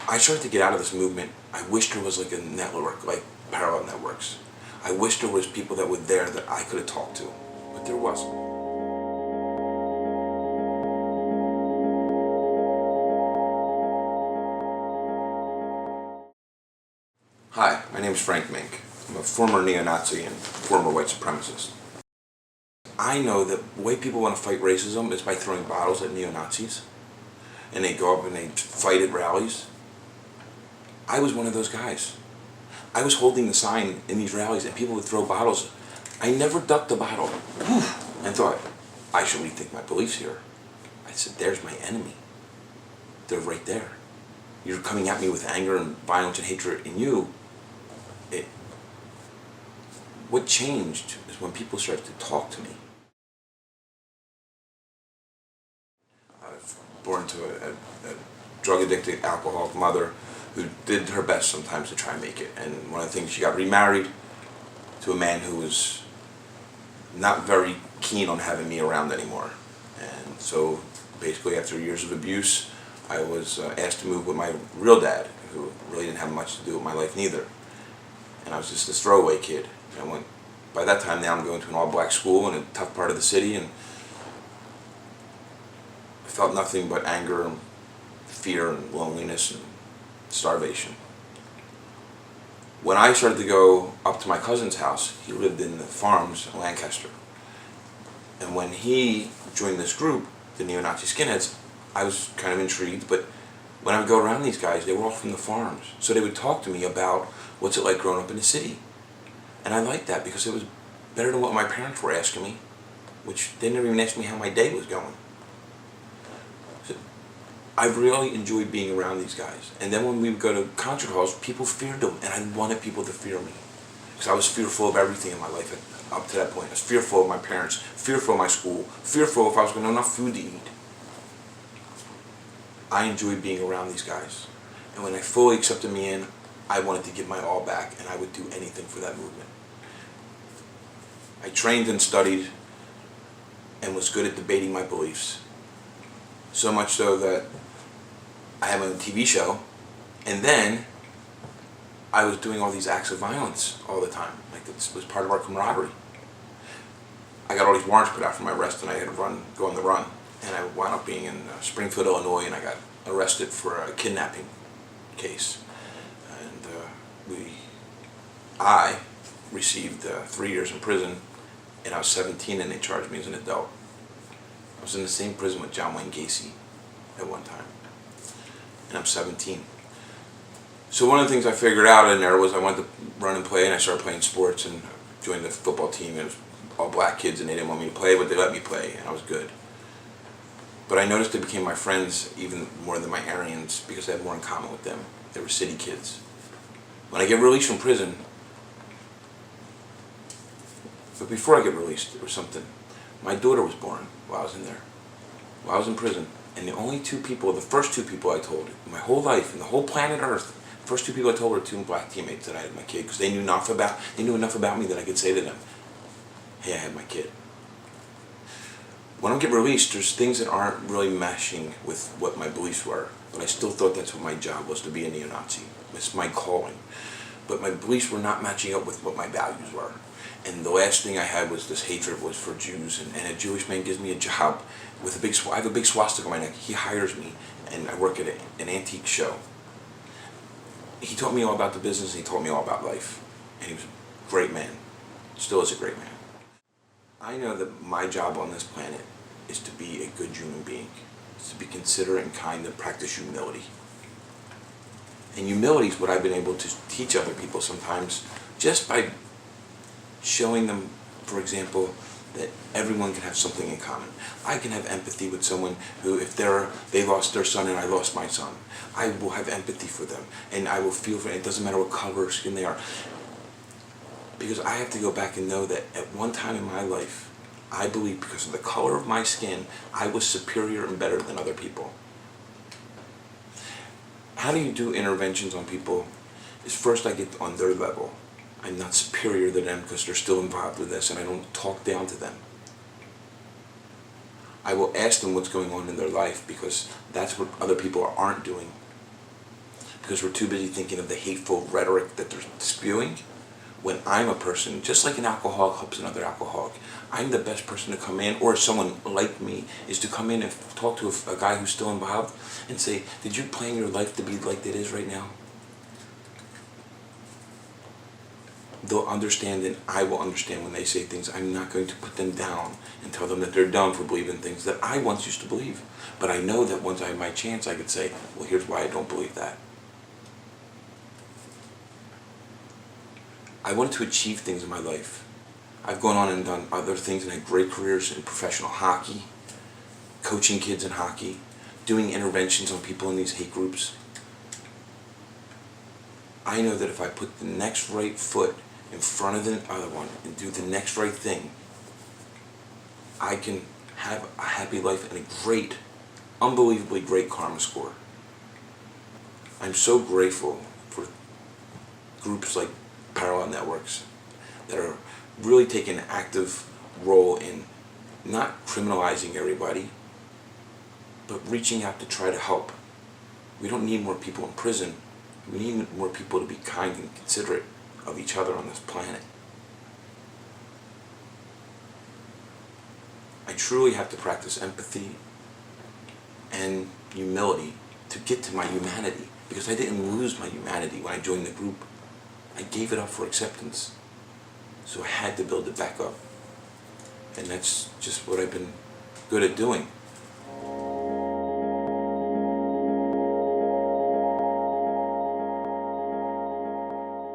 I started to get out of this movement. I wish there was like a network, like parallel networks. I wish there was people that were there that I could have talked to, but there wasn't. Hi, my name is Frank Meeink. I'm a former neo-Nazi and former white supremacist. I know that the way people want to fight racism is by throwing bottles at neo-Nazis, and they go up and they fight at rallies. I was one of those guys. I was holding the sign in these rallies and people would throw bottles. I never ducked the bottle and thought, I should rethink my beliefs here. I said, there's my enemy. They're right there. You're coming at me with anger and violence and hatred in you. What changed is when people started to talk to me. I was born to a drug-addicted, alcoholic mother who did her best sometimes to try and make it. And one of the things, she got remarried to a man who was not very keen on having me around anymore. And so basically after years of abuse, I was asked to move with my real dad, who really didn't have much to do with my life neither. And I was just this throwaway kid. And I went, by that time now I'm going to an all-black school in a tough part of the city, and I felt nothing but anger and fear and loneliness and starvation. When I started to go up to my cousin's house, he lived in the farms in Lancaster. And when he joined this group, the neo-Nazi skinheads, I was kind of intrigued, but when I would go around these guys, they were all from the farms. So they would talk to me about what's it like growing up in the city. And I liked that because it was better than what my parents were asking me, which they never even asked me how my day was going. So I really enjoyed being around these guys. And then when we would go to concert halls, people feared them, and I wanted people to fear me. Because I was fearful of everything in my life up to that point. I was fearful of my parents, fearful of my school, fearful if I was going to have enough food to eat. I enjoyed being around these guys. And when I fully accepted me in, I wanted to give my all back, and I would do anything for that movement. I trained and studied and was good at debating my beliefs. So much so that I had my own TV show, and then I was doing all these acts of violence all the time. Like, this was part of our camaraderie. I got all these warrants put out for my arrest, and I had to go on the run. And I wound up being in Springfield, Illinois, and I got arrested for a kidnapping case. And I received 3 years in prison, and I was 17 and they charged me as an adult. I was in the same prison with John Wayne Gacy at one time, and I'm 17. So one of the things I figured out in there was I wanted to run and play, and I started playing sports and joined the football team. It was all black kids and they didn't want me to play, but they let me play, and I was good. But I noticed they became my friends even more than my Aryans because I had more in common with them. They were city kids. When I get released from prison, but before I get released, there was something. My daughter was born while I was in there, while I was in prison. And the only two people, the first two people I told in my whole life, in the whole planet Earth, the first two people I told were two black teammates that I had my kid, because they knew enough about me that I could say to them, hey, I had my kid. When I get released, there's things that aren't really meshing with what my beliefs were, but I still thought that's what my job was, to be a neo-Nazi. It's my calling. But my beliefs were not matching up with what my values were. And the last thing I had was this hatred was for Jews, and a Jewish man gives me a job with I have a big swastika on my neck. He hires me, and I work at an antique show. He taught me all about the business, and he taught me all about life. And he was a great man. Still is a great man. I know that my job on this planet is to be a good human being. It's to be considerate and kind and practice humility. And humility is what I've been able to teach other people sometimes, just by showing them, for example, that everyone can have something in common. I can have empathy with someone who, if they lost their son and I lost my son, I will have empathy for them, and I will feel for them. It doesn't matter what color or skin they are. Because I have to go back and know that at one time in my life, I believe because of the color of my skin, I was superior and better than other people. How do you do interventions on people? Is first I get on their level. I'm not superior to them because they're still involved with this, and I don't talk down to them. I will ask them what's going on in their life, because that's what other people aren't doing. because we're too busy thinking of the hateful rhetoric that they're spewing. When I'm a person, just like an alcoholic helps another alcoholic, I'm the best person to come in, or someone like me, is to come in and talk to a guy who's still involved and say, did you plan your life to be like it is right now? They'll understand, and I will understand when they say things. I'm not going to put them down and tell them that they're dumb for believing things that I once used to believe. But I know that once I have my chance, I could say, well, here's why I don't believe that. I wanted to achieve things in my life. I've gone on and done other things and had great careers in professional hockey, coaching kids in hockey, doing interventions on people in these hate groups. I know that if I put the next right foot in front of the other one and do the next right thing, I can have a happy life and a great, unbelievably great karma score. I'm so grateful for groups like Parallel Networks that are really taking an active role in not criminalizing everybody, but reaching out to try to help. We don't need more people in prison. We need more people to be kind and considerate of each other on this planet. I truly have to practice empathy and humility to get to my humanity, because I didn't lose my humanity when I joined the group. I gave it up for acceptance. So I had to build it back up. And that's just what I've been good at doing.